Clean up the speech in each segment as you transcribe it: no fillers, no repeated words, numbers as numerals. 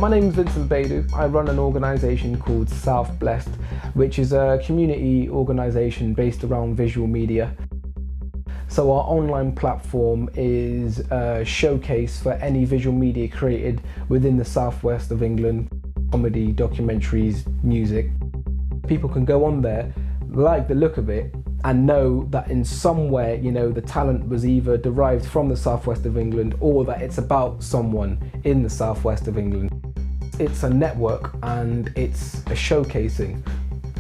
My name's Vincent Baidu. I run an organisation called South Blessed, which is a community organisation based around visual media. So our online platform is a showcase for any visual media created within the southwest of England, comedy, documentaries, music. People can go on there, like the look of it, and know that in some way, the talent was either derived from the southwest of England or that it's about someone in the southwest of England. It's a network and it's a showcasing.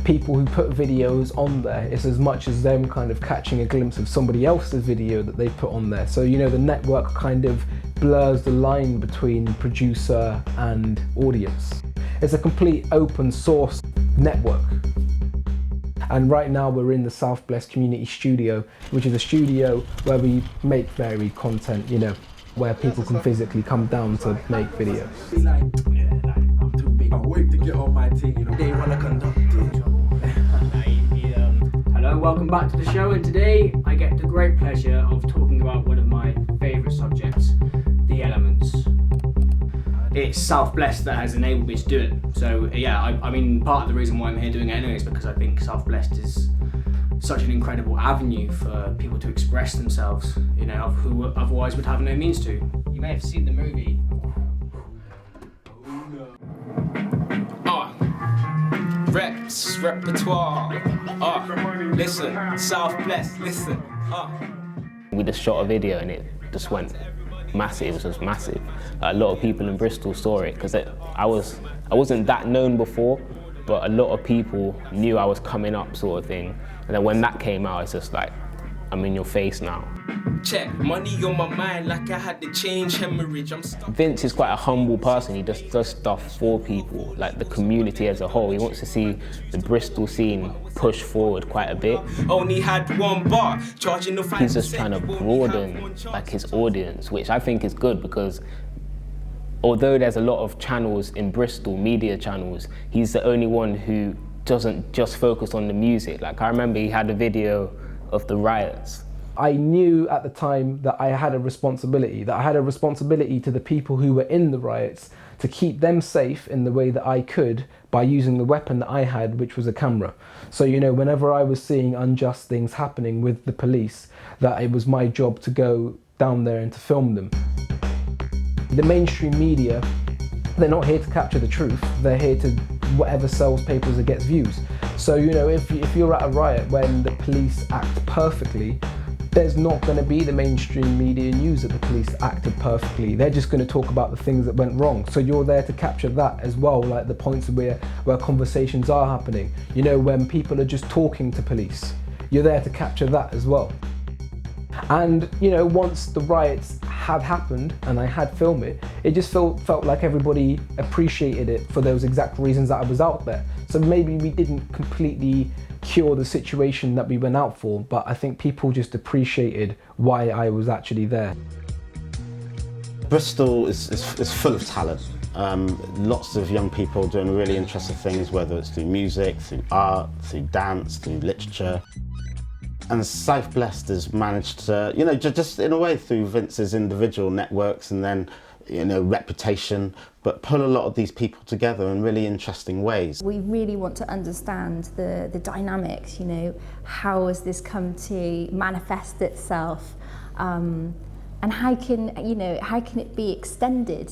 People who put videos on there, it's as much as them kind of catching a glimpse of somebody else's video that they put on there. So, the network kind of blurs the line between producer and audience. It's a complete open source network. And right now we're in the South Blessed Community Studio, which is a studio where we make varied content, where people can physically come down to make videos. Hello, welcome back to the show, and today I get the great pleasure of talking about one of my favourite subjects, the elements. It's South Blessed that has enabled me to do it. So yeah, I mean, part of the reason why I'm here doing it anyway is because I think South Blessed is such an incredible avenue for people to express themselves, who otherwise would have no means to. You may have seen the movie. Reps, repertoire. Listen, South Blessed, listen. We just shot a video and it just went massive. It was just massive. A lot of people in Bristol saw it because I wasn't that known before, but a lot of people knew I was coming up, sort of thing. And then when that came out, it's just like, I'm in your face now. Check, money on my mind like I had to change hemorrhage. Vince is quite a humble person. He just does stuff for people, like the community as a whole. He wants to see the Bristol scene push forward quite a bit. Only had one bar, charging the 5%. He's just trying to broaden his audience, which I think is good because although there's a lot of channels in Bristol, media channels, he's the only one who doesn't just focus on the music. Like I remember he had a video of the riots. I knew at the time that I had a responsibility to the people who were in the riots to keep them safe in the way that I could by using the weapon that I had, which was a camera. So, whenever I was seeing unjust things happening with the police, that it was my job to go down there and to film them. The mainstream media, they're not here to capture the truth, they're here to whatever sells papers or gets views. So, if you're at a riot when the police act perfectly, there's not going to be the mainstream media news that the police acted perfectly. They're just going to talk about the things that went wrong. So you're there to capture that as well, like the points where conversations are happening. When people are just talking to police, you're there to capture that as well. And once the riots had happened and I had filmed it, it just felt like everybody appreciated it for those exact reasons that I was out there. So maybe we didn't completely cure the situation that we went out for, but I think people just appreciated why I was actually there. Bristol is full of talent. Lots of young people doing really interesting things, whether it's through music, through art, through dance, through literature. And South Blessed has managed to, just in a way through Vince's individual networks and then, reputation, but pull a lot of these people together in really interesting ways. We really want to understand the dynamics, how has this come to manifest itself, and how can it be extended?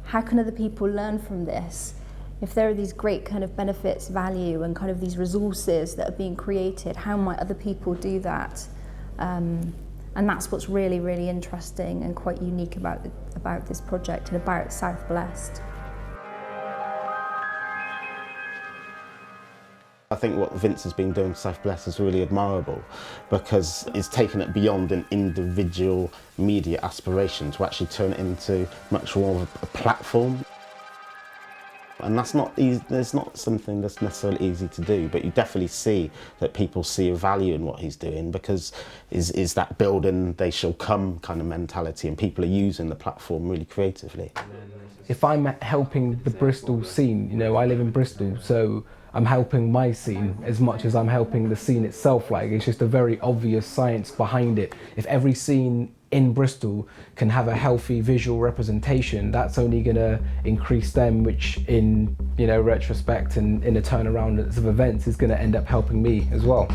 How can other people learn from this? If there are these great kind of benefits, value, and kind of these resources that are being created, how might other people do that? And that's what's really, really interesting and quite unique about this project and about South Blessed. I think what Vince has been doing with South Blessed is really admirable because it's taken it beyond an individual media aspiration to actually turn it into much more of a platform. And that's not easy, it's not something that's necessarily easy to do, but you definitely see that people see a value in what he's doing because is that building they shall come kind of mentality, and people are using the platform really creatively. If I'm helping the Bristol scene, I live in Bristol, so I'm helping my scene as much as I'm helping the scene itself. Like, it's just a very obvious science behind it. If every scene in Bristol can have a healthy visual representation, that's only going to increase them, which in retrospect and in a turnaround of events is going to end up helping me as well.